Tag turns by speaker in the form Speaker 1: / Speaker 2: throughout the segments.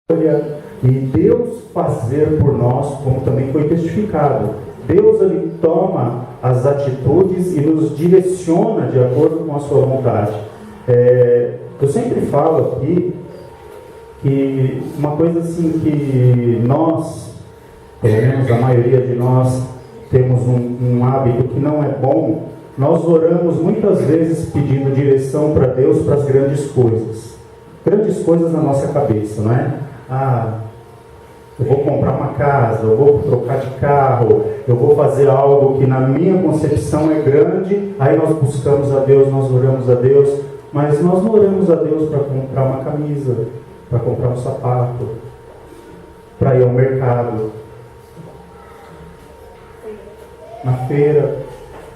Speaker 1: e Deus fazer por nós, como também foi testificado. Deus ele toma as atitudes e nos direciona de acordo com a sua vontade. Eu sempre falo aqui que uma coisa assim que nós, pelo menos a maioria de nós, temos um hábito que não é bom. Nós oramos muitas vezes pedindo direção para Deus para as grandes coisas na nossa cabeça, não é? Eu vou comprar uma casa, eu vou trocar de carro, eu vou fazer algo que na minha concepção é grande. Aí nós buscamos a Deus, nós oramos a Deus, mas nós não oramos a Deus para comprar uma camisa, para comprar um sapato, para ir ao mercado, na feira.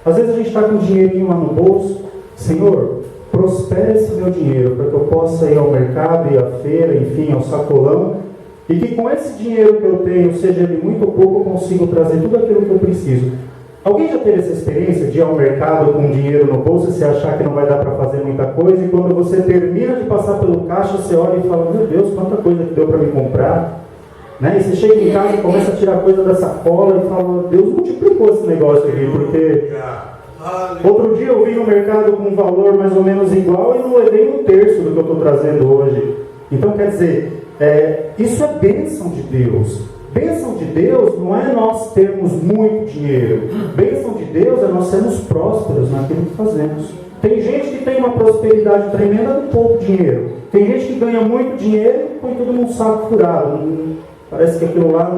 Speaker 1: Às vezes a gente está com um dinheirinho lá no bolso. Senhor, prospere esse meu dinheiro para que eu possa ir ao mercado, ir à feira, enfim, ao sacolão, e que com esse dinheiro que eu tenho, seja ele muito ou pouco, eu consigo trazer tudo aquilo que eu preciso. Alguém já teve essa experiência de ir ao mercado com dinheiro no bolso e você achar que não vai dar para fazer muita coisa, e quando você termina de passar pelo caixa, você olha e fala, meu Deus, quanta coisa que deu para me comprar, né? E você chega em casa e começa a tirar coisa da sacola e fala, Deus multiplicou esse negócio aqui, porque outro dia eu vim no mercado com um valor mais ou menos igual e não levei um terço do que eu estou trazendo hoje. Então, quer dizer, isso é bênção de Deus. Bênção de Deus não é nós termos muito dinheiro. Bênção de Deus é nós sermos prósperos naquilo que fazemos. Tem gente que tem uma prosperidade tremenda com pouco dinheiro. Tem gente que ganha muito dinheiro e põe tudo num saco furado. Parece que aquilo lá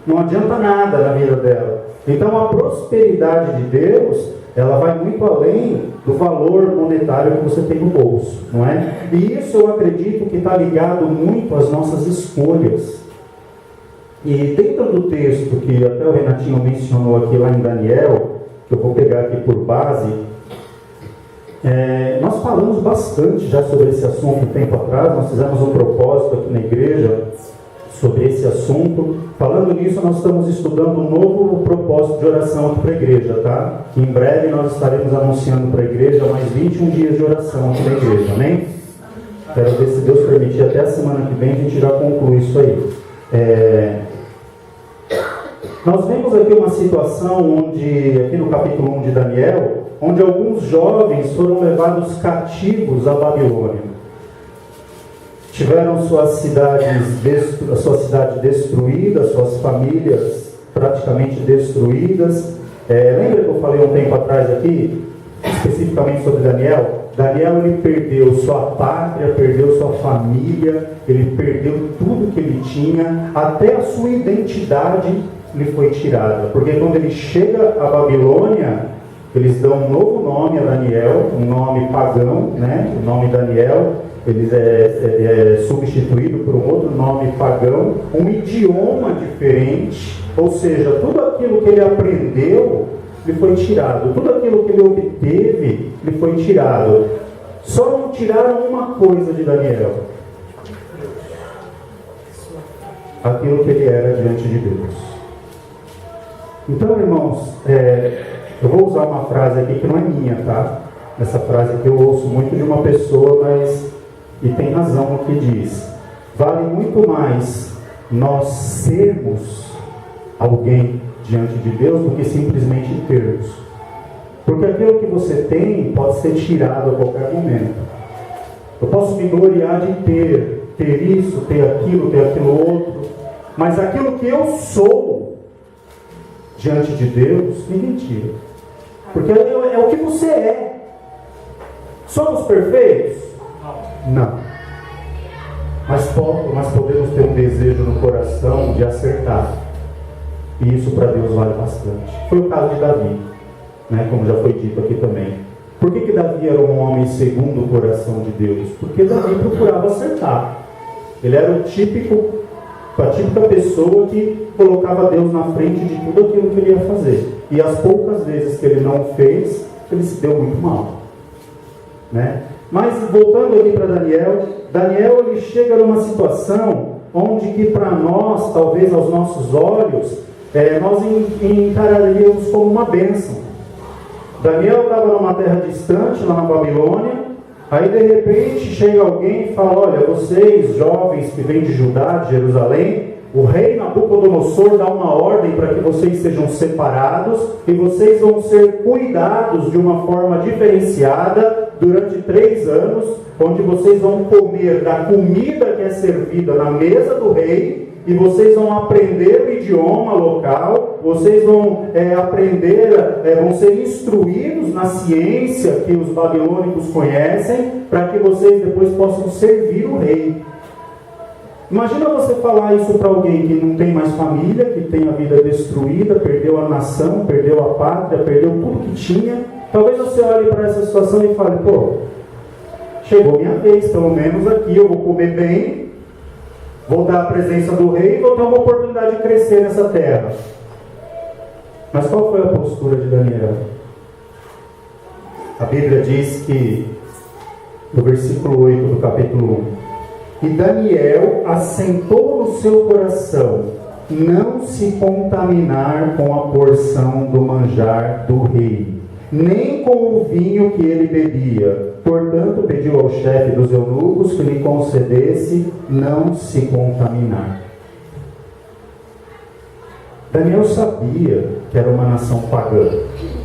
Speaker 1: não adianta nada na vida dela. Então a prosperidade de Deus, ela vai muito além do valor monetário que você tem no bolso, não é? E isso eu acredito que está ligado muito às nossas escolhas. E dentro do texto que até o Renatinho mencionou aqui lá em Daniel, que eu vou pegar aqui por base, nós falamos bastante já sobre esse assunto um tempo atrás. Nós fizemos um propósito aqui na igreja sobre esse assunto. Falando nisso, nós estamos estudando um novo propósito de oração aqui para a igreja, tá? Que em breve nós estaremos anunciando para a igreja mais 21 dias de oração aqui na igreja, amém? Quero ver, se Deus permitir, até a semana que vem a gente já conclui isso aí. Nós vemos aqui uma situação onde, aqui no capítulo 1 de Daniel, onde alguns jovens foram levados cativos à Babilônia. Tiveram sua cidade destruída, suas famílias praticamente destruídas. Lembra que eu falei um tempo atrás aqui, especificamente sobre Daniel? Daniel, ele perdeu sua pátria, perdeu sua família, ele perdeu tudo que ele tinha, até a sua identidade lhe foi tirada. Porque quando ele chega à Babilônia, eles dão um novo nome a Daniel, um nome pagão, né? O nome Daniel, ele é substituído por um outro nome pagão, um idioma diferente, ou seja, tudo aquilo que ele aprendeu lhe foi tirado, tudo aquilo que ele obteve lhe foi tirado. Só não tiraram uma coisa de Daniel: aquilo que ele era diante de Deus. Então, irmãos, eu vou usar uma frase aqui que não é minha, tá? Essa frase aqui eu ouço muito de uma pessoa, e tem razão no que diz. Vale muito mais nós sermos alguém diante de Deus do que simplesmente termos. Porque aquilo que você tem pode ser tirado a qualquer momento. Eu posso me gloriar de ter isso, ter aquilo outro, mas aquilo que eu sou diante de Deus, ninguém tira. Porque é o que você é. Somos perfeitos? Não. Mas podemos ter um desejo no coração de acertar. E isso para Deus vale bastante. Foi o caso de Davi, né? Como já foi dito aqui também. Por que Davi era um homem segundo o coração de Deus? Porque Davi procurava acertar. Ele era a típica pessoa que colocava Deus na frente de tudo aquilo que ele ia fazer. E as poucas vezes que ele não fez, ele se deu muito mal, né? Mas voltando aqui para Daniel ele chega numa situação onde que para nós, talvez aos nossos olhos, nós encararíamos como uma bênção. Daniel estava numa terra distante, lá na Babilônia, Aí de repente chega alguém e fala: olha, vocês jovens que vêm de Judá, de Jerusalém, o rei Nabucodonosor dá uma ordem para que vocês sejam separados e vocês vão ser cuidados de uma forma diferenciada durante 3 anos, onde vocês vão comer da comida que é servida na mesa do rei, e vocês vão aprender o idioma local, vocês vão vão ser instruídos na ciência que os babilônicos conhecem, para que vocês depois possam servir o rei. Imagina você falar isso para alguém que não tem mais família, que tem a vida destruída, perdeu a nação, perdeu a pátria, perdeu tudo que tinha. Talvez você olhe para essa situação e fale: pô, chegou minha vez, pelo menos aqui eu vou comer bem, vou dar a presença do rei e vou ter uma oportunidade de crescer nessa terra. Mas qual foi a postura de Daniel? A Bíblia diz que, no versículo 8 do capítulo 1, e Daniel assentou no seu coração não se contaminar com a porção do manjar do rei, nem com o vinho que ele bebia. Portanto, pediu ao chefe dos eunucos que lhe concedesse não se contaminar. Daniel sabia que era uma nação pagã.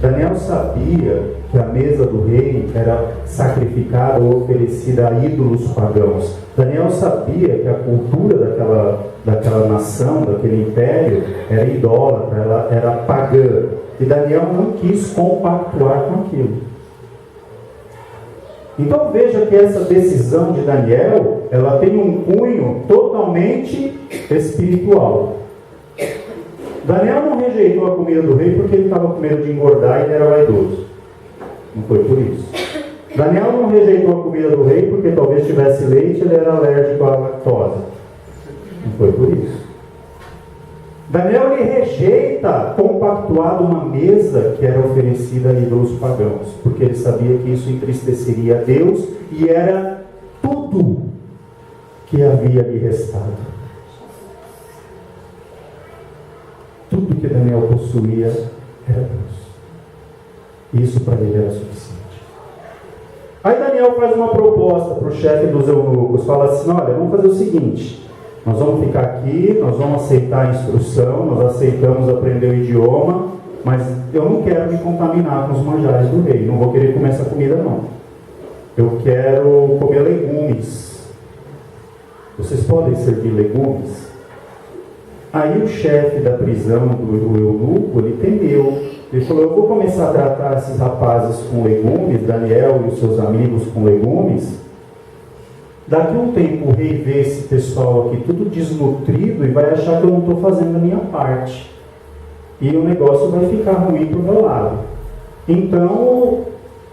Speaker 1: Daniel sabia que a mesa do rei era sacrificada ou oferecida a ídolos pagãos. Daniel sabia que a cultura daquela nação, daquele império, era idólatra, ela era pagã. E Daniel não quis compactuar com aquilo. Então veja que essa decisão de Daniel, ela tem um cunho totalmente espiritual. Daniel não rejeitou a comida do rei porque ele estava com medo de engordar e ele era vaidoso. Não foi por isso. Daniel não rejeitou a comida do rei porque talvez tivesse leite e ele era alérgico à lactose. Não foi por isso. Daniel lhe rejeita compactuar uma mesa que era oferecida a ídolos pagãos, porque ele sabia que isso entristeceria a Deus e era tudo que havia lhe restado. Tudo que Daniel possuía era Deus. Isso para ele era suficiente. Aí Daniel faz uma proposta para o chefe dos eunucos, fala assim: olha, vamos fazer o seguinte, nós vamos ficar aqui, nós vamos aceitar a instrução, nós aceitamos aprender o idioma, mas eu não quero me contaminar com os manjares do rei, não vou querer comer essa comida não. Eu quero comer legumes. Vocês podem servir legumes? Aí o chefe da prisão do eunuco, ele temeu. Ele falou: eu vou começar a tratar esses rapazes com legumes, Daniel e os seus amigos com legumes. Daqui a um tempo o rei vê esse pessoal aqui tudo desnutrido e vai achar que eu não estou fazendo a minha parte. E o negócio vai ficar ruim para o meu lado. Então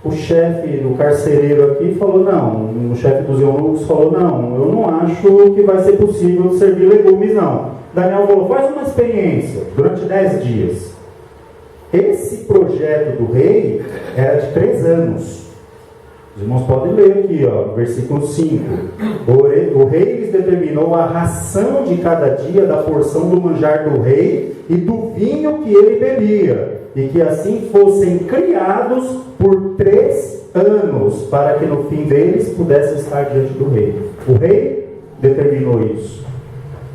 Speaker 1: o chefe do carcereiro aqui falou: não, o chefe dos eunucos falou: não, eu não acho que vai ser possível servir legumes não. Daniel falou: faz uma experiência durante 10 dias. Esse projeto do rei era de 3 anos. Os irmãos podem ler aqui, versículo 5. O rei lhes determinou a ração de cada dia da porção do manjar do rei e do vinho que ele bebia, e que assim fossem criados por 3 anos, para que no fim deles pudessem estar diante do rei. O rei determinou isso.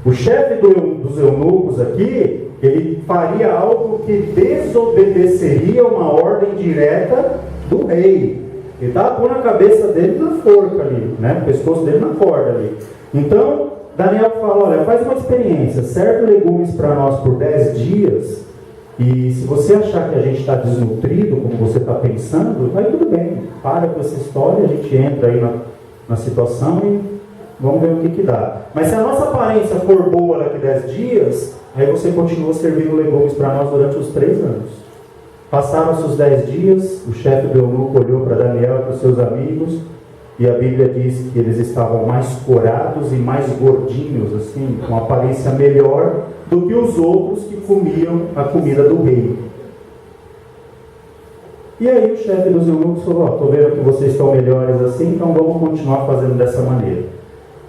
Speaker 1: O chefe dos eunucos aqui, ele faria algo que desobedeceria uma ordem direta do rei. Ele estava pondo a cabeça dele na forca ali, né? O pescoço dele na corda ali. Então, Daniel fala: olha, faz uma experiência, serve legumes para nós por 10 dias, e se você achar que a gente está desnutrido, como você está pensando, vai tudo bem, para com essa história, a gente entra aí na situação e vamos ver o que dá. Mas se a nossa aparência for boa daqui a 10 dias, aí você continua servindo legumes para nós durante os 3 anos. Passaram-se os 10 dias, o chefe do eunuco olhou para Daniel e para os seus amigos, e a Bíblia diz que eles estavam mais corados e mais gordinhos, assim, com aparência melhor do que os outros que comiam a comida do rei. E aí o chefe dos eunucos falou: estou vendo que vocês estão melhores assim, então vamos continuar fazendo dessa maneira.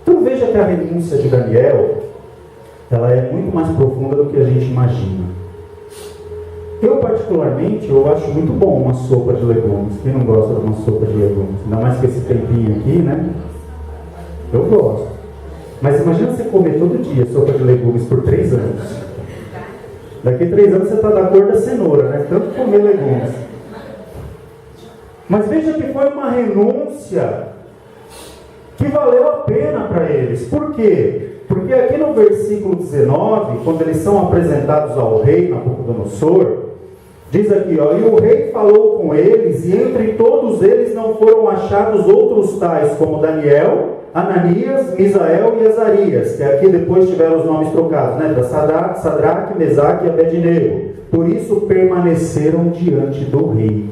Speaker 1: Então veja que a renúncia de Daniel, ela é muito mais profunda do que a gente imagina. Eu, particularmente, eu acho muito bom uma sopa de legumes. Quem não gosta de uma sopa de legumes? Ainda mais com esse tempinho aqui, né? Eu gosto. Mas imagina você comer todo dia sopa de legumes por 3 anos. Daqui a 3 anos você está da cor da cenoura, né? Tanto comer legumes. Mas veja que foi uma renúncia que valeu a pena para eles. Por quê? Porque aqui no versículo 19, quando eles são apresentados ao rei Nabucodonosor, diz aqui, ó, e o rei falou com eles, e entre todos eles não foram achados outros tais, como Daniel, Ananias, Misael e Azarias, que aqui depois tiveram os nomes trocados, né? Da Sadraque, Mesaque e Abednego. Por isso permaneceram diante do rei.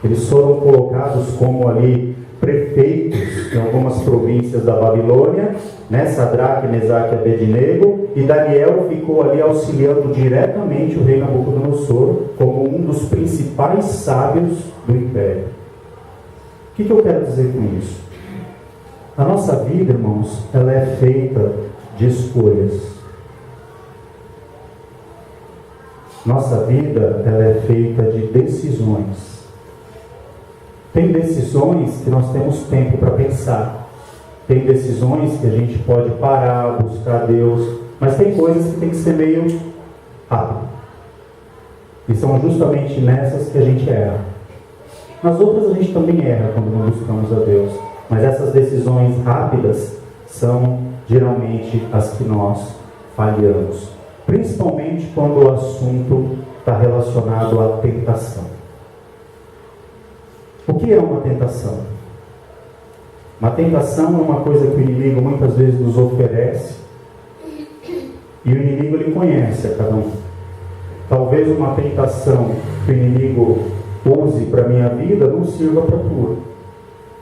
Speaker 1: Eles foram colocados como ali prefeitos em algumas províncias da Babilônia, né? Sadraque, Mesaque e Abednego, e Daniel ficou ali auxiliando diretamente o rei Nabucodonosor como um dos principais sábios do império. O que eu quero dizer com isso? A nossa vida, irmãos, ela é feita de escolhas. Nossa vida, ela é feita de decisões. Tem decisões que nós temos tempo para pensar. Tem decisões que a gente pode parar, buscar Deus. Mas tem coisas que tem que ser meio rápido. E são justamente nessas que a gente erra. Nas outras a gente também erra quando não buscamos a Deus. Mas essas decisões rápidas são geralmente as que nós falhamos. Principalmente quando o assunto está relacionado à tentação. O que é uma tentação? Uma tentação é uma coisa que o inimigo muitas vezes nos oferece. E o inimigo, ele conhece a cada um. Talvez uma tentação que o inimigo use para a minha vida não sirva para a tua.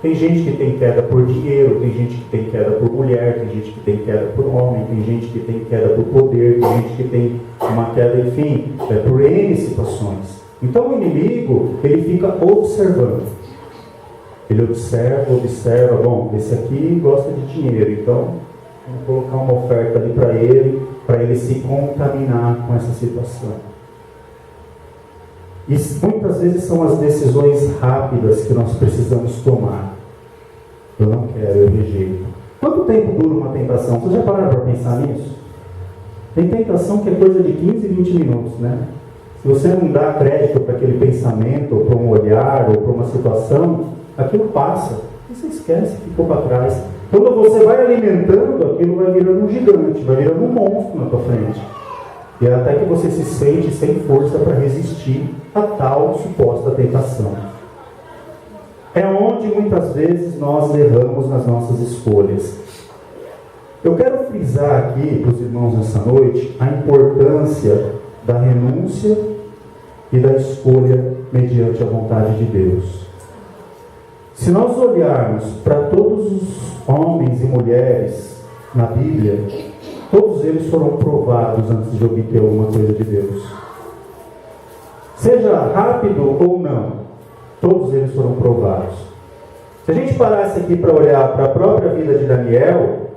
Speaker 1: Tem gente que tem queda por dinheiro, tem gente que tem queda por mulher, tem gente que tem queda por homem, tem gente que tem queda por poder, tem gente que tem uma queda, enfim, por N situações. Então o inimigo, ele fica observando. Ele observa, bom, esse aqui gosta de dinheiro, então vamos colocar uma oferta ali para ele se contaminar com essa situação. E muitas vezes são as decisões rápidas que nós precisamos tomar. Eu não quero, eu rejeito. Quanto tempo dura uma tentação? Vocês já pararam para pensar nisso? Tem tentação que é coisa de 15, 20 minutos, né? Se você não dá crédito para aquele pensamento, ou para um olhar, ou para uma situação, aquilo passa. E você esquece, ficou para trás. Quando você vai alimentando, aquilo vai virando um gigante, vai virando um monstro na tua frente. E é até que você se sente sem força para resistir a tal suposta tentação. É onde muitas vezes nós erramos nas nossas escolhas. Eu quero frisar aqui para os irmãos nessa noite a importância da renúncia e da escolha mediante a vontade de Deus. Se nós olharmos para todos os homens e mulheres na Bíblia, todos eles foram provados antes de obter alguma coisa de Deus. Seja rápido ou não, todos eles foram provados. Se a gente parasse aqui para olhar para a própria vida de Daniel,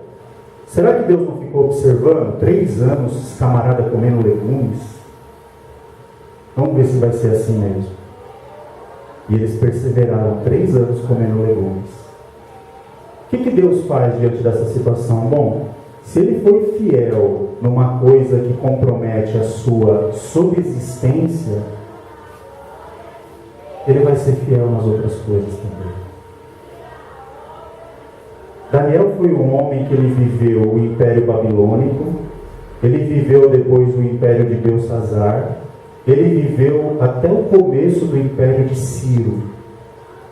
Speaker 1: será que Deus não ficou observando 3 anos esse camarada comendo legumes? Vamos ver se vai ser assim mesmo. E eles perseveraram 3 anos comendo legumes. O que Deus faz diante dessa situação? Bom, se ele foi fiel numa coisa que compromete a sua subsistência, ele vai ser fiel nas outras coisas também. Daniel foi um homem que ele viveu o Império Babilônico, ele viveu depois o Império de Belsazar, ele viveu até o começo do Império de Ciro,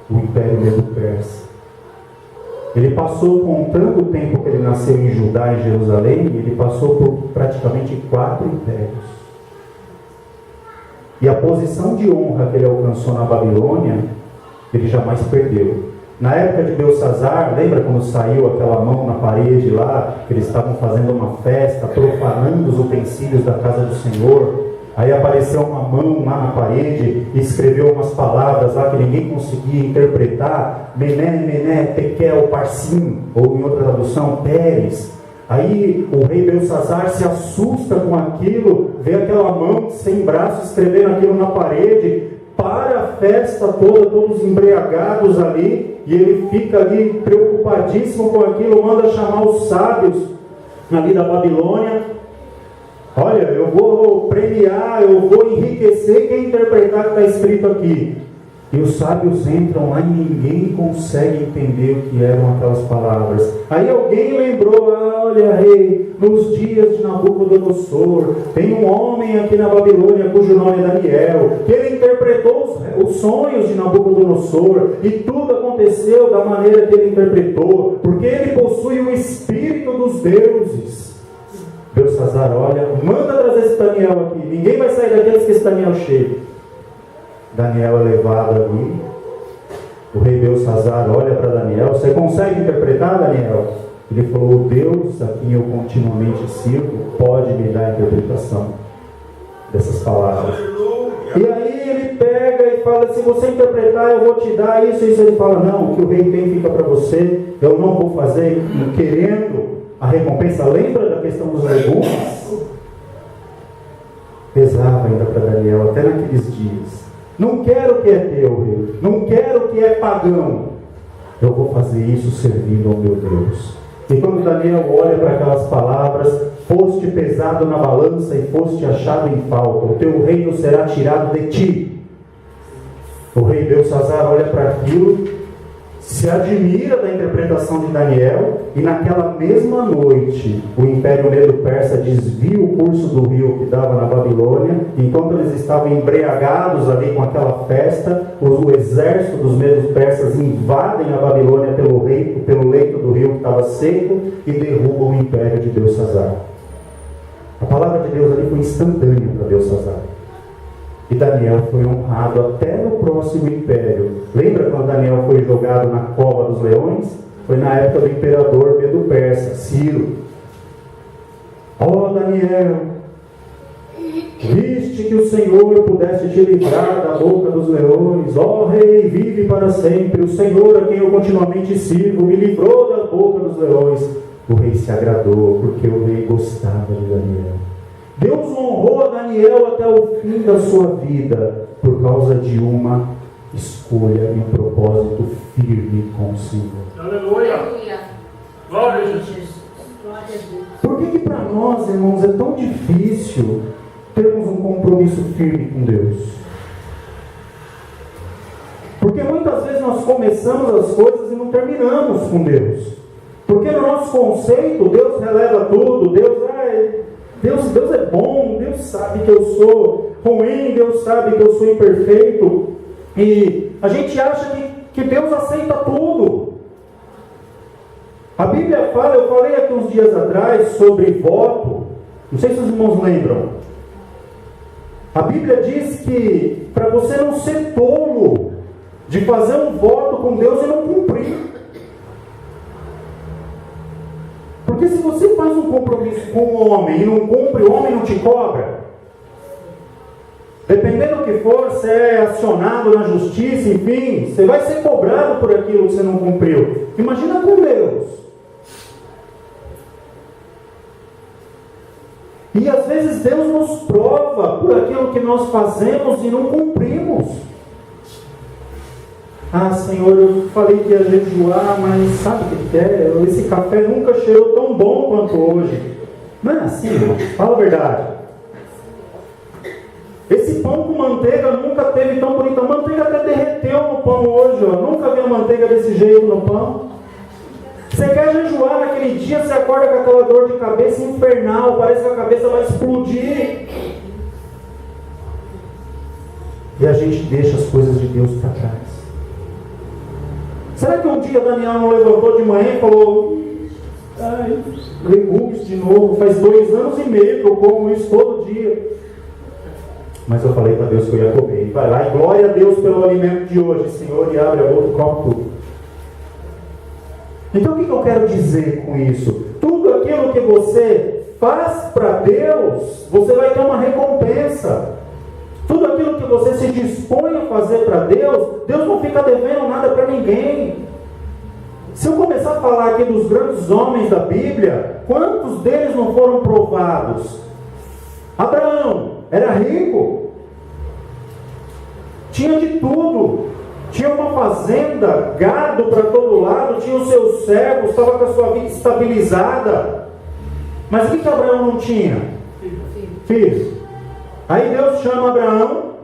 Speaker 1: o Império Medo-Persa. Ele passou, contando o tempo que ele nasceu em Judá e Jerusalém, ele passou por praticamente 4 impérios. E a posição de honra que ele alcançou na Babilônia, ele jamais perdeu. Na época de Belsazar, lembra quando saiu aquela mão na parede lá, que eles estavam fazendo uma festa, profanando os utensílios da casa do Senhor? Aí apareceu uma mão lá na parede e escreveu umas palavras lá que ninguém conseguia interpretar. Mené, Mené, Tekel, Parsim, ou em outra tradução, Pérez. Aí o rei Belsazar se assusta com aquilo, vê aquela mão sem braço escrevendo aquilo na parede, para a festa toda, todos embriagados ali, e ele fica ali preocupadíssimo com aquilo, manda chamar os sábios ali da Babilônia. Olha, eu vou premiar, eu vou enriquecer quem interpretar o que está escrito aqui. E os sábios entram lá e ninguém consegue entender o que eram aquelas palavras. Aí alguém lembrou, olha rei, nos dias de Nabucodonosor, tem um homem aqui na Babilônia cujo nome é Daniel, que ele interpretou os sonhos de Nabucodonosor, e tudo aconteceu da maneira que ele interpretou, porque ele possui o espírito dos deuses. Belsazar olha, manda trazer esse Daniel aqui, ninguém vai sair daqueles que esse Daniel chega. Daniel é levado ali, o rei Belsazar olha para Daniel, você consegue interpretar, Daniel? Ele falou, o Deus a quem eu continuamente sirvo pode me dar a interpretação dessas palavras. E aí ele pega e fala, se você interpretar eu vou te dar isso, isso. Ele fala, não, o que o rei tem fica para você, eu não vou fazer querendo a recompensa. Lembra da questão dos legumes? Pesava ainda para Daniel, até naqueles dias. Não quero o que é teu, rei. Não quero o que é pagão. Eu vou fazer isso servindo ao meu Deus. E quando Daniel olha para aquelas palavras, foste pesado na balança e foste achado em falta. O teu reino será tirado de ti. O rei Belsazar olha para aquilo, se admira da interpretação de Daniel, e naquela mesma noite o Império Medo-Persa desvia o curso do rio que dava na Babilônia. Enquanto eles estavam embriagados ali com aquela festa, o exército dos Medo-Persas invadem a Babilônia pelo leito do rio que estava seco e derrubam o Império de Belsazar. A palavra de Deus ali foi instantânea para Belsazar. E Daniel foi honrado até no próximo império. Lembra quando Daniel foi jogado na cova dos leões? Foi na época do imperador Medo-Persa, Ciro. Daniel, viste que o Senhor pudesse te livrar da boca dos leões. Rei, vive para sempre. O Senhor a quem eu continuamente sirvo me livrou da boca dos leões. O rei se agradou, porque o rei gostava de Daniel. Deus honrou a Daniel até o fim da sua vida, por causa de uma escolha e um propósito firme com o Senhor.
Speaker 2: Aleluia! Glória a Jesus!
Speaker 1: Por que para nós, irmãos, é tão difícil termos um compromisso firme com Deus? Porque muitas vezes nós começamos as coisas e não terminamos com Deus. Porque no nosso conceito, Deus releva tudo, Deus é bom, Deus sabe que eu sou ruim, Deus sabe que eu sou imperfeito. E a gente acha que Deus aceita tudo. A Bíblia fala, eu falei aqui uns dias atrás sobre voto, não sei se os irmãos lembram. A Bíblia diz que para você não ser tolo de fazer um voto com Deus e não cumprir. Porque se você faz um compromisso com o homem e não cumpre, o homem não te cobra. Dependendo do que for, você é acionado na justiça, enfim, você vai ser cobrado por aquilo que você não cumpriu. Imagina com Deus. E às vezes Deus nos prova por aquilo que nós fazemos e não cumprimos. Senhor, eu falei que ia jejuar, mas sabe o que é? Esse café nunca cheirou tão bom quanto hoje. Não é assim, irmão? Fala a verdade. Esse pão com manteiga nunca teve tão bonito. A manteiga até derreteu no pão hoje, ó. Nunca vi a manteiga desse jeito no pão. Você quer jejuar naquele dia, você acorda com aquela dor de cabeça infernal, parece que a cabeça vai explodir. E a gente deixa as coisas de Deus para trás. Será que um dia Daniel não levantou de manhã e falou: legumes de novo, faz 2 anos e meio que eu como isso todo dia. Mas eu falei para Deus que eu ia comer. E vai lá, e glória a Deus pelo alimento de hoje, Senhor, e abre a boca e come tudo. Então o que eu quero dizer com isso? Tudo aquilo que você faz para Deus, você vai ter uma recompensa. Tudo aquilo que você se dispõe a fazer para Deus, Deus não fica devendo nada para ninguém. Se eu começar a falar aqui dos grandes homens da Bíblia, quantos deles não foram provados? Abraão era rico, tinha de tudo, tinha uma fazenda, gado para todo lado, tinha os seus servos, estava com a sua vida estabilizada. Mas o que Abraão não tinha? Filhos. Aí Deus chama Abraão.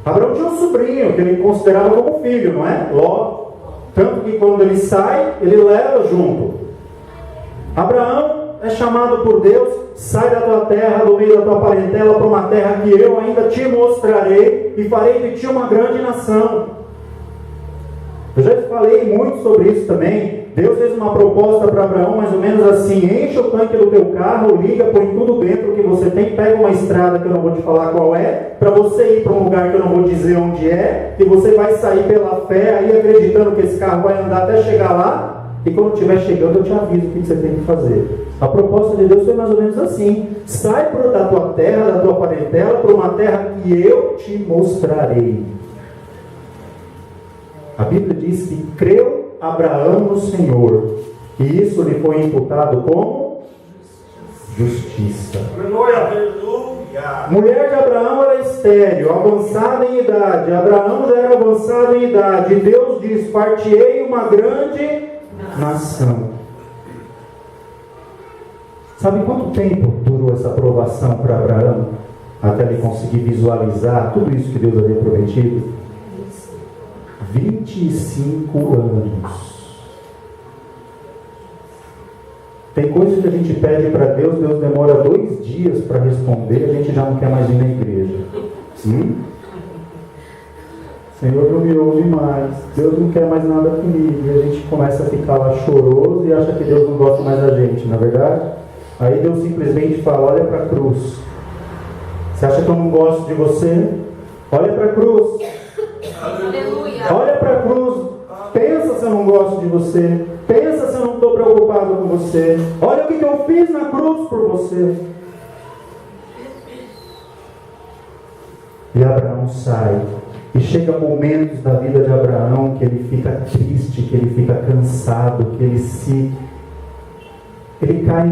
Speaker 1: Abraão tinha um sobrinho que ele considerava como filho, não é? Ló. Tanto que quando ele sai, ele leva junto. Abraão é chamado por Deus: sai da tua terra, do meio da tua parentela, para uma terra que eu ainda te mostrarei, e farei de ti uma grande nação. Eu já falei muito sobre isso também. Deus fez uma proposta para Abraão, mais ou menos assim: enche o tanque do teu carro, liga, põe tudo dentro que você tem, pega uma estrada que eu não vou te falar qual é, para você ir para um lugar que eu não vou dizer onde é, e você vai sair pela fé, aí acreditando que esse carro vai andar até chegar lá, e quando estiver chegando eu te aviso o que você tem que fazer. A proposta de Deus foi mais ou menos assim: sai da tua terra, da tua parentela, para uma terra que eu te mostrarei. A Bíblia diz que creu Abraão no Senhor, e isso lhe foi imputado como justiça.
Speaker 2: Aleluia.
Speaker 1: Mulher de Abraão era estéril, avançada em idade. Abraão já era avançado em idade. E Deus diz: far-te-ei uma grande nação. Sabe quanto tempo durou essa aprovação para Abraão? Até ele conseguir visualizar tudo isso que Deus havia prometido? 25 anos. Tem coisas que a gente pede para Deus, Deus demora 2 dias para responder, a gente já não quer mais ir na igreja. Senhor não me ouve mais, Deus não quer mais nada comigo, e a gente começa a ficar lá choroso e acha que Deus não gosta mais da gente, não é verdade? Aí Deus simplesmente fala: olha para a cruz. Você acha que eu não gosto de você? Olha para a cruz.
Speaker 3: Aleluia.
Speaker 1: Olha para a cruz. Pensa se eu não gosto de você. Pensa se eu não estou preocupado com você. Olha o que eu fiz na cruz por você. E Abraão sai. E chega momentos da vida de Abraão que ele fica triste, que ele fica cansado, que ele cai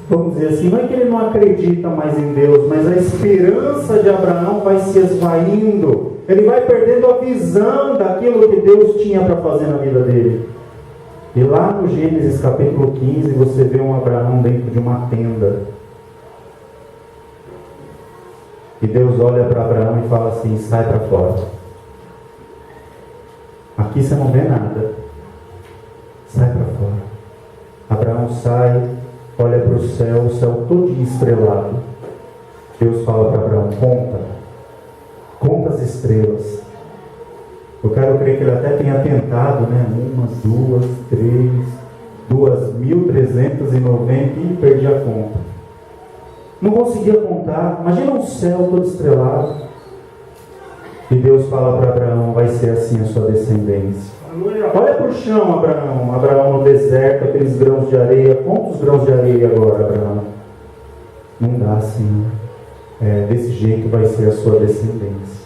Speaker 1: vamos dizer assim, não é que ele não acredita mais em Deus, mas a esperança de Abraão vai se esvaindo. Ele vai perdendo a visão daquilo que Deus tinha para fazer na vida dele. E lá no Gênesis capítulo 15, você vê um Abraão dentro de uma tenda. E Deus olha para Abraão e fala assim: sai para fora. Aqui você não vê nada. Sai para fora. Abraão sai, olha para o céu todo estrelado. Deus fala para Abraão: conta as estrelas. Eu quero crer que ele até tenha tentado, né? 1, 2, 3, 2.390 e perdi a conta. Não conseguia contar. Imagina um céu todo estrelado. E Deus fala para Abraão: vai ser assim a sua descendência. Olha para o chão, Abraão. Abraão no deserto, aqueles grãos de areia. Quantos grãos de areia agora, Abraão? Não dá, Senhor. Desse jeito vai ser a sua descendência.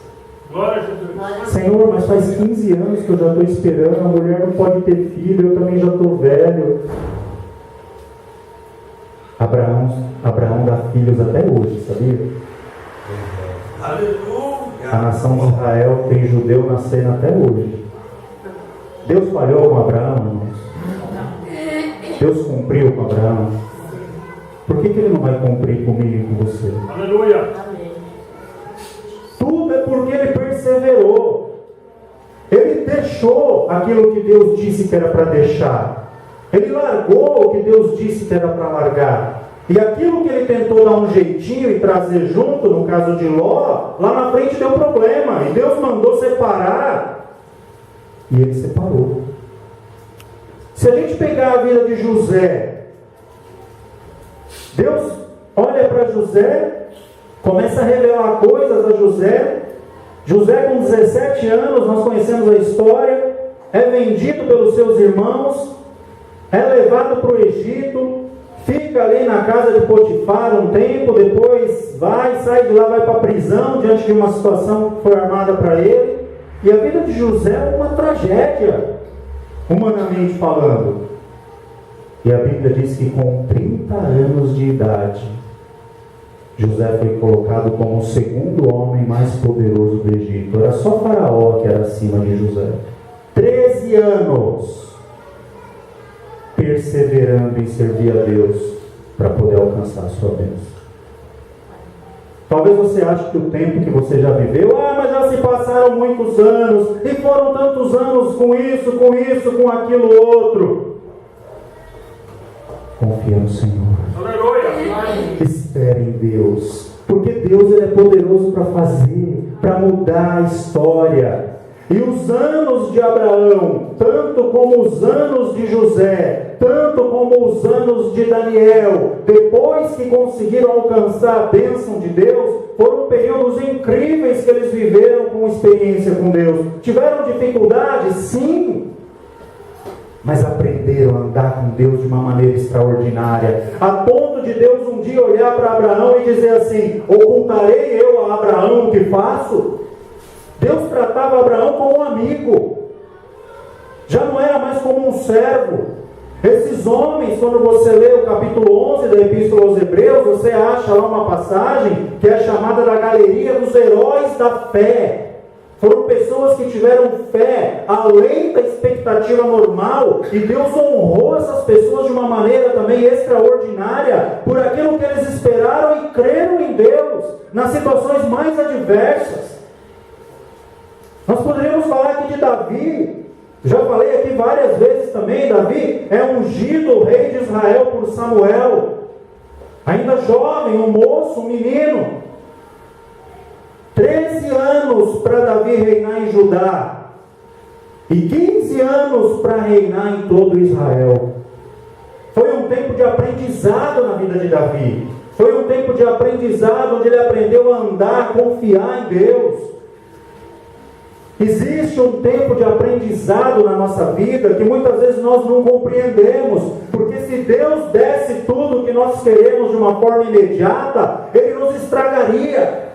Speaker 2: Glória a Jesus.
Speaker 1: Senhor, mas faz 15 anos que eu já estou esperando. A mulher não pode ter filho, eu também já estou velho. Abraão dá filhos até hoje, sabia?
Speaker 2: Aleluia.
Speaker 1: A nação de Israel tem judeu nascendo até hoje. Deus falhou com Abraão, irmãos? Deus cumpriu com Abraão. Por que ele não vai cumprir comigo e com você?
Speaker 2: Aleluia.
Speaker 1: Tudo é porque ele perseverou. Ele deixou aquilo que Deus disse que era para deixar. Ele largou o que Deus disse que era para largar. E aquilo que ele tentou dar um jeitinho e trazer junto, no caso de Ló, lá na frente deu problema. E Deus mandou separar. E ele separou. Se a gente pegar a vida de José, Deus olha para José, começa a revelar coisas a José. José, com 17 anos, nós conhecemos a história, é vendido pelos seus irmãos, é levado para o Egito, fica ali na casa de Potifar um tempo, depois sai de lá, vai para a prisão, diante de uma situação que foi armada para ele. E a vida de José é uma tragédia. humanamente falando. E a Bíblia diz que com 30 anos de idade, José foi colocado como o segundo homem mais poderoso do Egito. Era só Faraó que era acima de José. 13 anos perseverando em servir a Deus para poder alcançar a sua bênção. Talvez você ache que o tempo que você já viveu, mas já se passaram muitos anos, e foram tantos anos com isso, com aquilo outro. Confia no Senhor.
Speaker 2: Aleluia.
Speaker 1: Espere em Deus, porque Deus ele é poderoso para fazer, para mudar a história. E os anos de Abraão, tanto como os anos de José, tanto como os anos de Daniel, depois que conseguiram alcançar a bênção de Deus, foram períodos incríveis que eles viveram com experiência com Deus. Tiveram dificuldades? Sim. Mas aprenderam a andar com Deus de uma maneira extraordinária, a ponto de Deus um dia olhar para Abraão e dizer assim: ocultarei eu a Abraão o que faço? Deus tratava Abraão como um amigo, já não era mais como um servo. Esses homens, quando você lê o capítulo 11 da Epístola aos Hebreus, você acha lá uma passagem que é chamada da galeria dos heróis da fé. Foram pessoas que tiveram fé além da expectativa normal, e Deus honrou essas pessoas de uma maneira também extraordinária, por aquilo que eles esperaram e creram em Deus, nas situações mais adversas. Nós poderíamos falar aqui de Davi, já falei aqui várias vezes também. Davi é ungido rei de Israel por Samuel, ainda jovem, um moço, um menino. 13 anos para Davi reinar em Judá, e 15 anos para reinar em todo Israel. Foi um tempo de aprendizado na vida de Davi, foi um tempo de aprendizado onde ele aprendeu a andar, a confiar em Deus. Existe um tempo de aprendizado na nossa vida que muitas vezes nós não compreendemos, porque se Deus desse tudo o que nós queremos de uma forma imediata, Ele nos estragaria.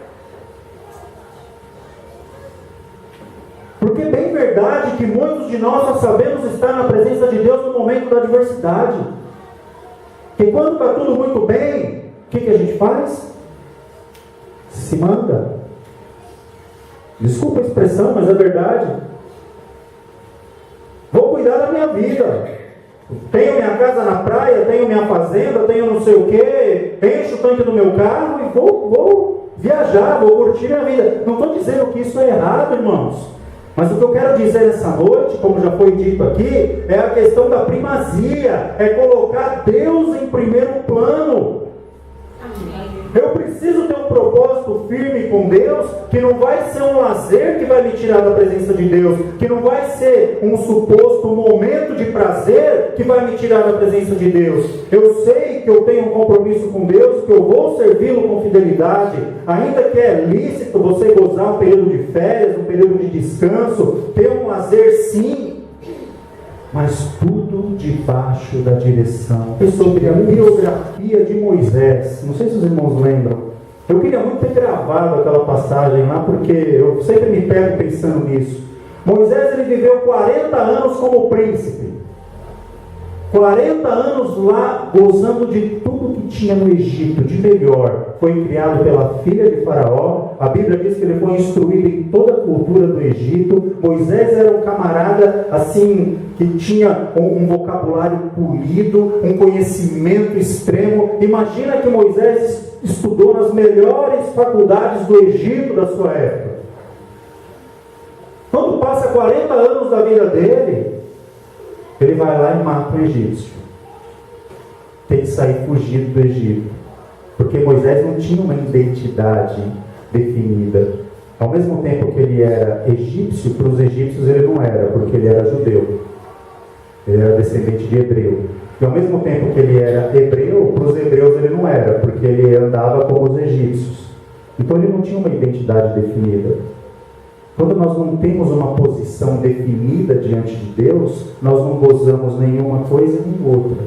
Speaker 1: Porque é bem verdade que muitos de nós só sabemos estar na presença de Deus no momento da adversidade. Que quando está tudo muito bem, o que a gente faz? Se manda. Desculpa a expressão, mas é verdade. Vou cuidar da minha vida. Tenho minha casa na praia, tenho minha fazenda, tenho não sei o que, encho o tanque do meu carro e vou viajar, vou curtir minha vida. Não estou dizendo que isso é errado, irmãos. Mas o que eu quero dizer essa noite, como já foi dito aqui, é a questão da primazia, é colocar Deus em primeiro plano. Eu preciso ter um propósito firme com Deus, que não vai ser um lazer que vai me tirar da presença de Deus, que não vai ser um suposto momento de prazer que vai me tirar da presença de Deus. Eu sei que eu tenho um compromisso com Deus, que eu vou servi-lo com fidelidade, ainda que é lícito você gozar um período de férias, um período de descanso, ter um lazer sim, mas tudo debaixo da direção. E sobre a biografia de Moisés, não sei se os irmãos lembram, eu queria muito ter gravado aquela passagem lá, porque eu sempre me pego pensando nisso. Moisés, ele viveu 40 anos como príncipe, 40 anos lá, gozando de tudo que tinha no Egito, de melhor. Foi criado pela filha de Faraó. A Bíblia diz que ele foi instruído em toda a cultura do Egito. Moisés era um camarada, assim, que tinha um vocabulário polido, um conhecimento extremo. Imagina que Moisés estudou nas melhores faculdades do Egito da sua época. Quando passa 40 anos da vida dele, ele vai lá e mata um egípcio. Tem que sair fugido do Egito, porque Moisés não tinha uma identidade definida. Ao mesmo tempo que ele era egípcio, para os egípcios ele não era, porque ele era judeu. Ele era descendente de hebreu. E ao mesmo tempo que ele era hebreu, para os hebreus ele não era, porque ele andava como os egípcios. Então ele não tinha uma identidade definida. Quando nós não temos uma posição definida diante de Deus, nós não gozamos nenhuma coisa nem outra.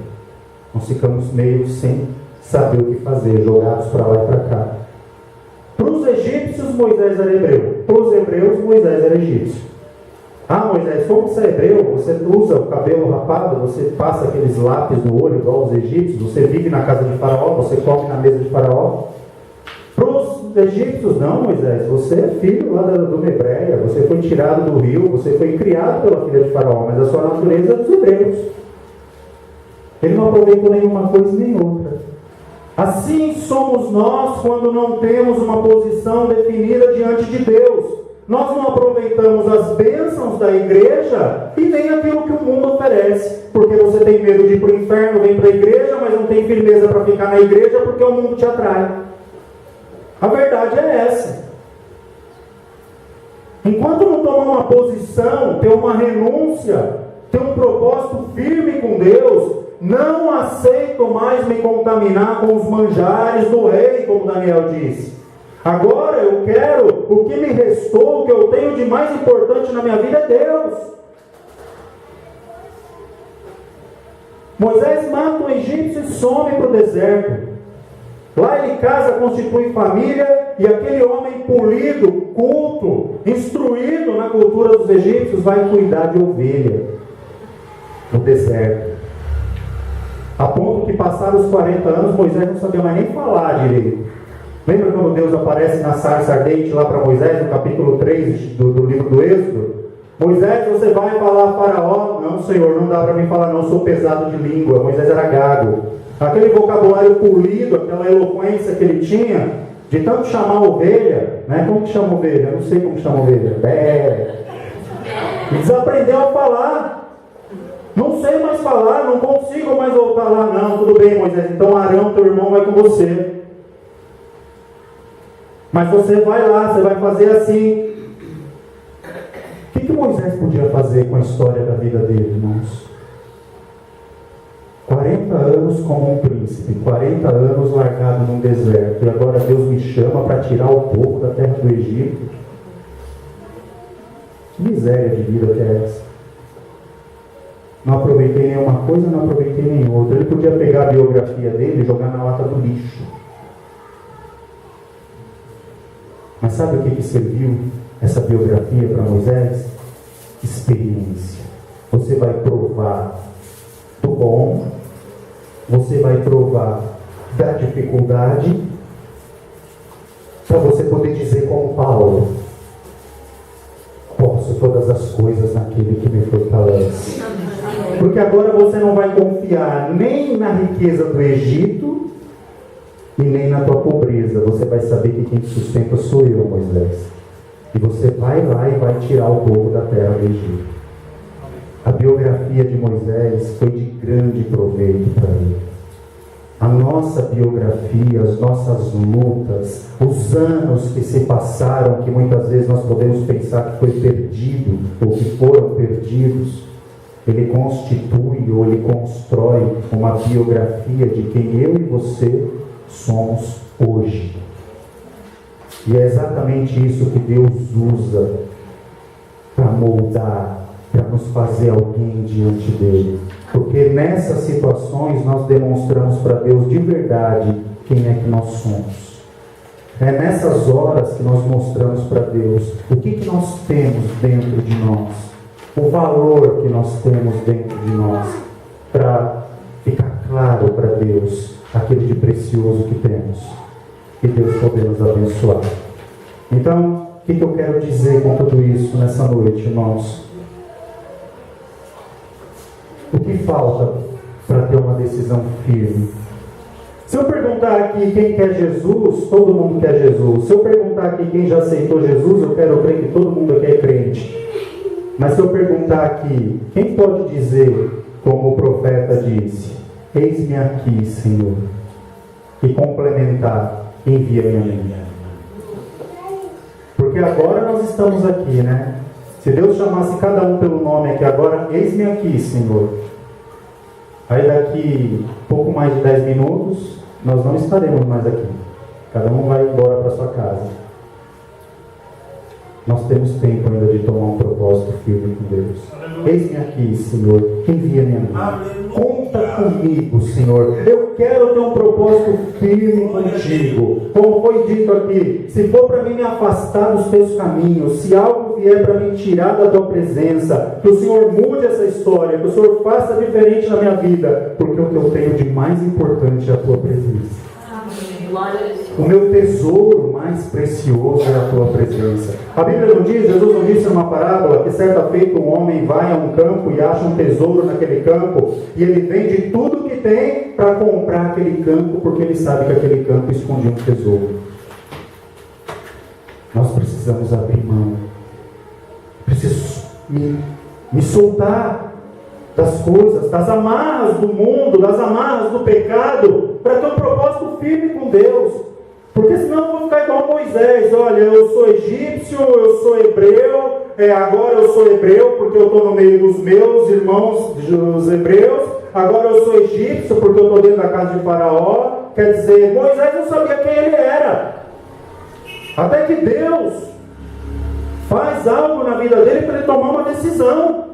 Speaker 1: Nós ficamos meio sem saber o que fazer, jogados para lá e para cá. Para os egípcios, Moisés era hebreu. Para os hebreus, Moisés era egípcio. Ah, Moisés, como você é hebreu, você usa o cabelo rapado, você passa aqueles lápis no olho igual os egípcios, você vive na casa de Faraó, você come na mesa de Faraó. Para os egípcios, não, Moisés, você é filho lá de uma hebreia, você foi tirado do rio, você foi criado pela filha de Faraó, mas a sua natureza é dos hebreus. Ele não aproveitou nenhuma coisa nem outra. Assim somos nós quando não temos uma posição definida diante de Deus. Nós não aproveitamos as bênçãos da igreja e nem aquilo que o mundo oferece. Porque você tem medo de ir para o inferno, vem para a igreja, mas não tem firmeza para ficar na igreja porque o mundo te atrai. A verdade é essa. Enquanto não tomar uma posição, ter uma renúncia, ter um propósito firme com Deus, não aceito mais me contaminar com os manjares do rei, como Daniel disse. Agora eu quero, o que me restou, o que eu tenho de mais importante na minha vida é Deus. Moisés mata um egípcio e some para o deserto. Lá ele casa, constitui família, e aquele homem polido, culto, instruído na cultura dos egípcios, vai cuidar de ovelha no deserto. A ponto que passaram os 40 anos, Moisés não sabia mais nem falar direito. Lembra quando Deus aparece na sarça ardente lá para Moisés, no capítulo 3 do livro do Êxodo? Moisés, você vai falar a Faraó? Não, Senhor, não dá para mim falar não, sou pesado de língua. Moisés era gago. Aquele vocabulário polido, aquela eloquência que ele tinha, de tanto chamar ovelha, né? Como que chama ovelha? Eu não sei como chama ovelha. E desaprendeu a falar. Não sei mais falar, não consigo mais voltar lá. Não, tudo bem, Moisés, então Arão, teu irmão, vai com você. Mas você vai lá, você vai fazer assim. O que Moisés podia fazer com a história da vida dele, irmãos? 40 anos como um príncipe, 40 anos largado num deserto, e agora Deus me chama para tirar o povo da terra do Egito. Que miséria de vida que é essa? Não aproveitei nenhuma coisa, não aproveitei nenhuma outra. Ele podia pegar a biografia dele e jogar na lata do lixo. Mas sabe o que serviu essa biografia para Moisés? Experiência. Você vai provar do bom, você vai provar da dificuldade, para você poder dizer como Paulo: posso todas as coisas naquele que me fortalece. Porque agora você não vai confiar nem na riqueza do Egito e nem na tua pobreza. Você vai saber que quem te sustenta sou eu, Moisés. E você vai lá e vai tirar o povo da terra do Egito. A biografia de Moisés foi de grande proveito para ele. A nossa biografia, as nossas lutas, os anos que se passaram, que muitas vezes nós podemos pensar que foi perdido, ou que foram perdidos, ele constitui ou ele constrói uma biografia de quem eu e você somos hoje. E é exatamente isso que Deus usa para moldar, para nos fazer alguém diante dele. Porque nessas situações nós demonstramos para Deus de verdade quem é que nós somos. É nessas horas que nós mostramos para Deus o que nós temos dentro de nós, o valor que nós temos dentro de nós, para ficar claro para Deus aquilo de precioso que temos. Que Deus possa nos abençoar. Então, o que eu quero dizer com tudo isso nessa noite, irmãos? O que falta para ter uma decisão firme? Se eu perguntar aqui quem quer Jesus, todo mundo quer Jesus. Se eu perguntar aqui quem já aceitou Jesus, eu quero crer que todo mundo aqui é crente. Mas se eu perguntar aqui, quem pode dizer, como o profeta disse: eis-me aqui, Senhor, e complementar: envia-me a mim. Porque agora nós estamos aqui, né? Se Deus chamasse cada um pelo nome aqui agora: eis-me aqui, Senhor. Aí daqui pouco mais de 10 minutos, nós não estaremos mais aqui. Cada um vai embora para sua casa. Nós temos tempo ainda de tomar um propósito firme com Deus. Eis-me aqui, Senhor, envia-me a mim. conta comigo, Senhor. Eu quero ter um propósito firme contigo. Como foi dito aqui, se for para mim me afastar dos teus caminhos, se algo vier para me tirar da tua presença, que o Senhor mude essa história, que o Senhor faça diferente na minha vida, porque o que eu tenho de mais importante é a tua presença. O meu tesouro mais precioso é a tua presença. A Bíblia não diz, Jesus não disse numa parábola, que certa feita um homem vai a um campo e acha um tesouro naquele campo, e ele vende tudo que tem para comprar aquele campo, porque ele sabe que aquele campo escondia um tesouro. Nós precisamos abrir mão. Preciso me soltar das coisas, das amarras do mundo, das amarras do pecado, para ter um propósito firme com Deus. Porque senão eu vou ficar igual Moisés. Olha, eu sou egípcio, eu sou hebreu, agora eu sou hebreu porque eu estou no meio dos meus irmãos, os hebreus. Agora eu sou egípcio porque eu estou dentro da casa de Faraó. Quer dizer, Moisés não sabia quem ele era. Até que Deus faz algo na vida dele para ele tomar uma decisão.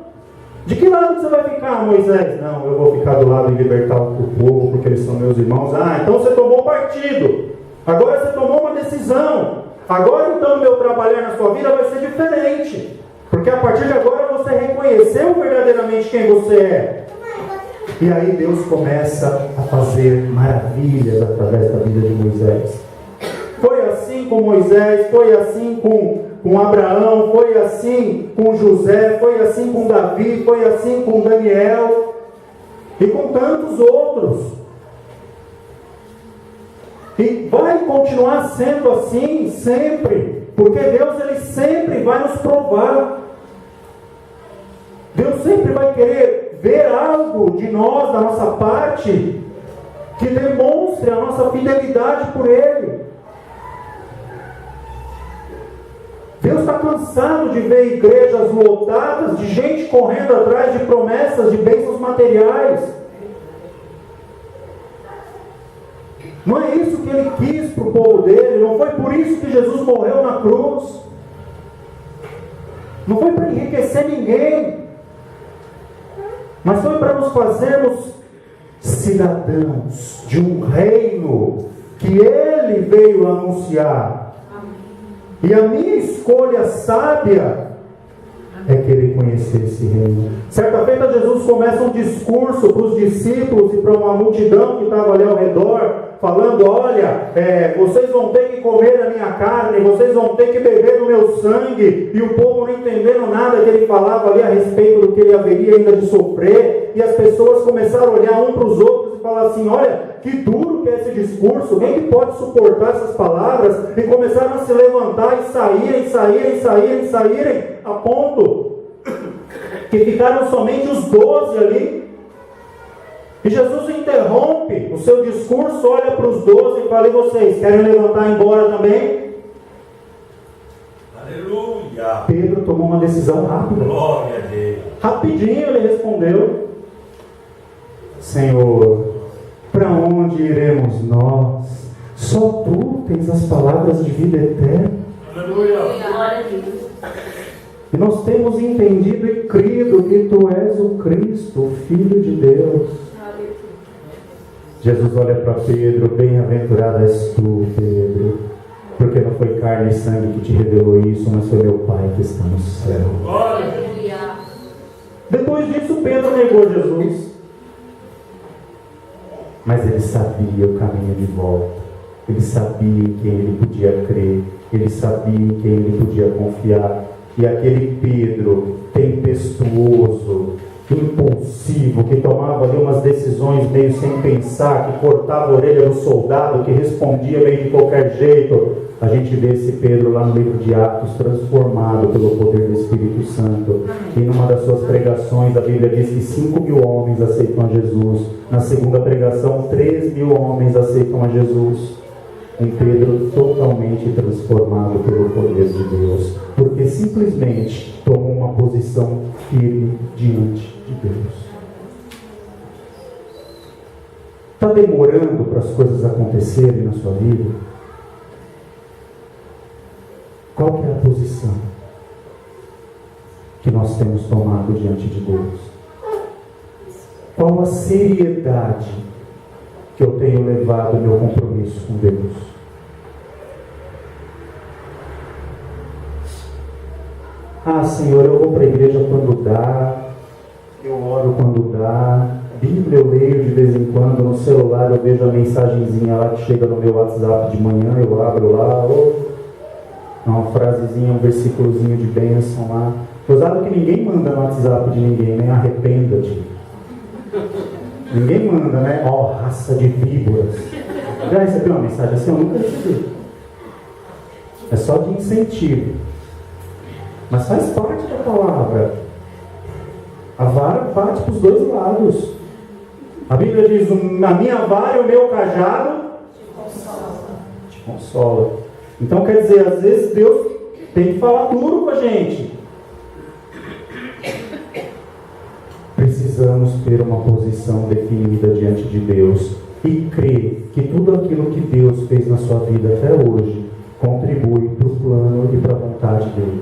Speaker 1: De que lado você vai ficar, Moisés? Não, eu vou ficar do lado de libertar o povo, porque eles são meus irmãos. Ah, então você tomou partido. Agora você tomou uma decisão. Agora então o meu trabalhar na sua vida vai ser diferente. Porque a partir de agora você reconheceu verdadeiramente quem você é. E aí Deus começa a fazer maravilhas através da vida de Moisés. Foi assim com Moisés, foi assim com Abraão, foi assim com José, foi assim com Davi, foi assim com Daniel e com tantos outros. E vai continuar sendo assim sempre, porque Deus ele sempre vai nos provar. Deus sempre vai querer ver algo de nós, da nossa parte, que demonstre a nossa fidelidade por Ele. Deus está cansado de ver igrejas lotadas, de gente correndo atrás de promessas, de bênçãos materiais. Não é isso que Ele quis para o povo dele, não foi por isso que Jesus morreu na cruz. Não foi para enriquecer ninguém, mas foi para nos fazermos cidadãos de um reino que Ele veio anunciar. E a minha escolha sábia é querer conhecer esse reino. Certa feita Jesus começa um discurso para os discípulos e para uma multidão que estava ali ao redor, falando, olha, vocês vão ter que comer a minha carne, vocês vão ter que beber do meu sangue. E o povo não entendendo nada que ele falava ali a respeito do que ele haveria ainda de sofrer. E as pessoas começaram a olhar um para os outros e falar assim, olha, que duro que é esse discurso, quem que pode suportar essas palavras? E começaram a se levantar e saírem, a ponto que ficaram somente os 12 ali. E Jesus interrompe o seu discurso, olha para os 12 e fala, e vocês, querem levantar e ir embora também?
Speaker 2: Aleluia!
Speaker 1: Pedro tomou uma decisão rápida.
Speaker 2: Glória a Deus!
Speaker 1: Rapidinho ele respondeu, Senhor, para onde iremos nós? Só Tu tens as palavras de vida eterna.
Speaker 2: Aleluia!
Speaker 3: Glória a Deus.
Speaker 1: E nós temos entendido e crido que Tu és o Cristo, o Filho de Deus. Jesus olha para Pedro, bem-aventurado és tu, Pedro, porque não foi carne e sangue que te revelou isso, mas foi meu Pai que está no céu.
Speaker 3: Aleluia.
Speaker 1: Depois disso, Pedro negou Jesus. Mas ele sabia o caminho de volta. Ele sabia em quem ele podia crer. Ele sabia em quem ele podia confiar. E aquele Pedro tempestuoso, impulsivo, que tomava ali umas decisões meio sem pensar, que cortava a orelha do soldado, que respondia meio de qualquer jeito. A gente vê esse Pedro lá no livro de Atos transformado pelo poder do Espírito Santo. E numa das suas pregações a Bíblia diz que 5.000 homens aceitam a Jesus. Na segunda pregação 3.000 homens aceitam a Jesus. Um Pedro totalmente transformado pelo poder de Deus, porque simplesmente tomou uma posição firme diante de Deus. Está demorando para as coisas acontecerem na sua vida? Qual que é a posição que nós temos tomado diante de Deus? Qual a seriedade que eu tenho levado o meu compromisso com Deus? Ah, Senhor, eu vou para a igreja quando dá, eu oro quando dá, Bíblia eu leio de vez em quando, no celular eu vejo a mensagenzinha lá que chega no meu WhatsApp de manhã, eu abro lá, uma frasezinha, um versículozinho de bênção lá. Usado que ninguém manda no WhatsApp de ninguém, né? Arrependa-te. Ninguém manda, né? Ó, raça de víboras. Já recebeu uma mensagem assim? Eu nunca recebi. É só de incentivo. Mas faz parte da palavra. A vara bate para os dois lados. A Bíblia diz: a minha vara e o meu cajado te consola. Então quer dizer, às vezes Deus tem que falar duro com a gente. Precisamos ter uma posição definida diante de Deus e crer que tudo aquilo que Deus fez na sua vida até hoje contribui para o plano e para a vontade dele.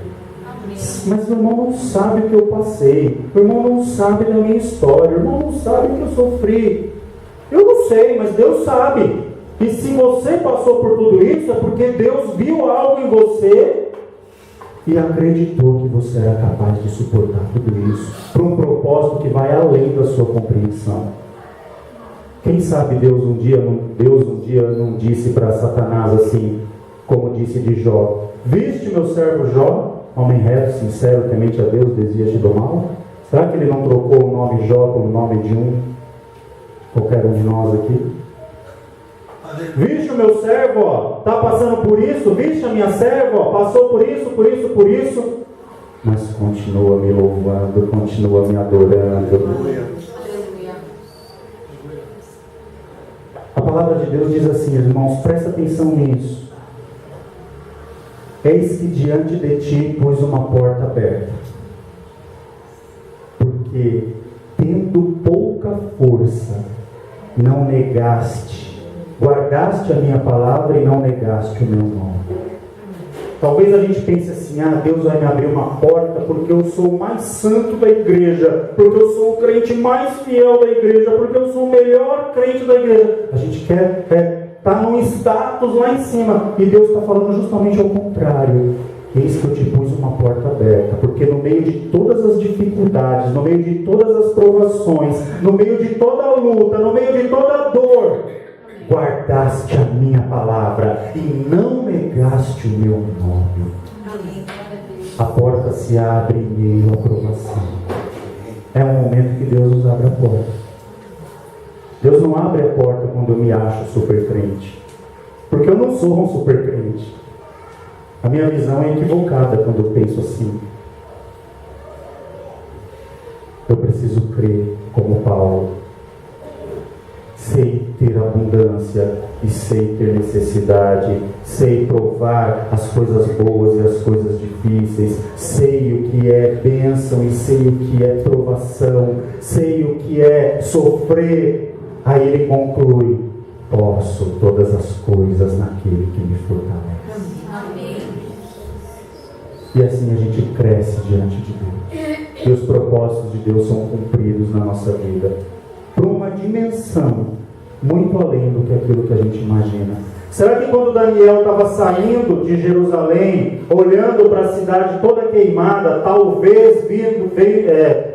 Speaker 1: Mas o irmão não sabe o que eu passei, o irmão não sabe da minha história, o irmão não sabe o que eu sofri. Eu não sei, mas Deus sabe. E se você passou por tudo isso, é porque Deus viu algo em você e acreditou que você era capaz de suportar tudo isso para um propósito que vai além da sua compreensão. Quem sabe Deus um dia não disse para Satanás assim, como disse de Jó: viste meu servo Jó, homem reto, sincero, temente a Deus, desvia-te do mal? Será que ele não trocou o nome Jó pelo nome de qualquer um de nós aqui? Viste o meu servo, está passando por isso, viste a minha serva, passou por isso, mas continua me louvando, continua me adorando. A palavra de Deus diz assim, irmãos, presta atenção nisso. Eis que diante de ti pus uma porta aberta, porque tendo pouca força, não negaste, guardaste a minha palavra e não negaste o meu nome. Talvez a gente pense assim: Deus vai me abrir uma porta porque eu sou o mais santo da igreja, porque eu sou o crente mais fiel da igreja, porque eu sou o melhor crente da igreja. A gente quer estar num status lá em cima, e Deus está falando justamente ao contrário. Eis que eu te pus uma porta aberta, porque no meio de todas as dificuldades, no meio de todas as provações, no meio de toda a luta, no meio de toda a dor, guardaste a minha palavra e não negaste o meu nome. A porta se abre em meio à provação. É um momento que Deus nos abre a porta. Deus não abre a porta quando eu me acho super crente, porque eu não sou um super crente. A minha visão é equivocada quando eu penso assim. Eu preciso crer como Paulo. Sei ter abundância e sei ter necessidade, sei provar as coisas boas e as coisas difíceis, sei o que é bênção e sei o que é provação, sei o que é sofrer. Aí ele conclui: posso todas as coisas naquele que me fortalece. Amém. E assim a gente cresce diante de Deus, e os propósitos de Deus são cumpridos na nossa vida por uma dimensão muito além do que aquilo que a gente imagina. Será que quando Daniel estava saindo de Jerusalém, olhando para a cidade toda queimada, talvez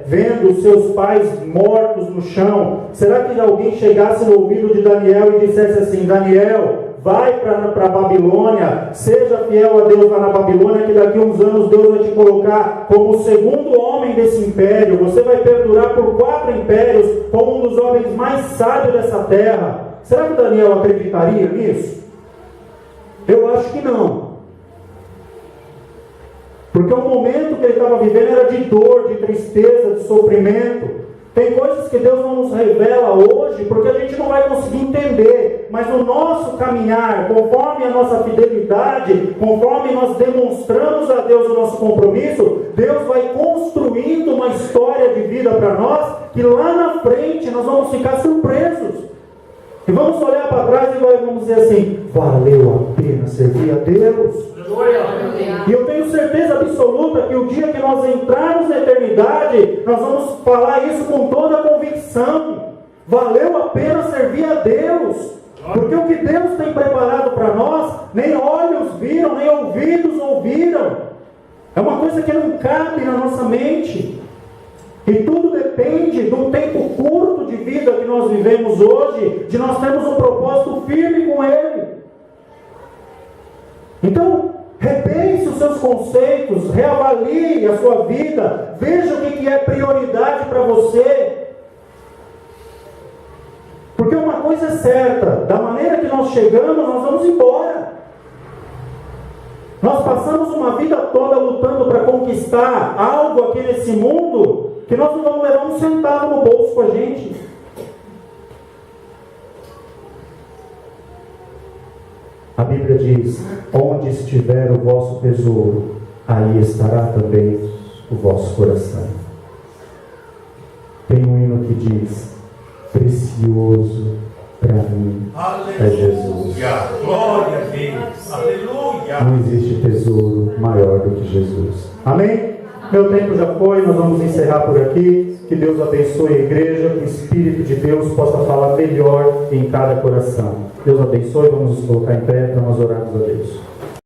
Speaker 1: vendo os seus pais mortos no chão, será que alguém chegasse no ouvido de Daniel e dissesse assim: Daniel, vai para a Babilônia, seja fiel a Deus lá na Babilônia, que daqui a uns anos Deus vai te colocar como o segundo homem desse império, você vai perdurar por 4 impérios, como um dos homens mais sábios dessa terra? Será que Daniel acreditaria nisso? Eu acho que não. Porque o momento que ele estava vivendo era de dor, de tristeza, de sofrimento. Tem coisas que Deus não nos revela hoje, porque a gente não vai conseguir entender. Mas no nosso caminhar, conforme a nossa fidelidade, conforme nós demonstramos a Deus o nosso compromisso, Deus vai construindo uma história de vida para nós, que lá na frente nós vamos ficar surpresos. E vamos olhar para trás e vamos dizer assim: valeu a pena servir a Deus. E eu tenho tenho certeza absoluta que o dia que nós entrarmos na eternidade, nós vamos falar isso com toda a convicção. Valeu a pena servir a Deus. Porque o que Deus tem preparado para nós, nem olhos viram, nem ouvidos ouviram. É uma coisa que não cabe na nossa mente. E tudo depende de um tempo curto de vida que nós vivemos hoje, de nós termos um propósito firme com Ele. Então, repense os seus conceitos, reavalie a sua vida, veja o que é prioridade para você. Porque uma coisa é certa, da maneira que nós chegamos, nós vamos embora. Nós passamos uma vida toda lutando para conquistar algo aqui nesse mundo, que nós não vamos levar um centavo no bolso com a gente. A Bíblia diz: onde estiver o vosso tesouro, aí estará também o vosso coração. Tem um hino que diz: precioso para mim é Jesus.
Speaker 2: Glória a Deus. Aleluia.
Speaker 1: Não existe tesouro maior do que Jesus. Amém? Meu tempo já foi, nós vamos encerrar por aqui. Que Deus abençoe a igreja, que o Espírito de Deus possa falar melhor em cada coração. Deus abençoe, vamos nos colocar em pé para nós orarmos a Deus.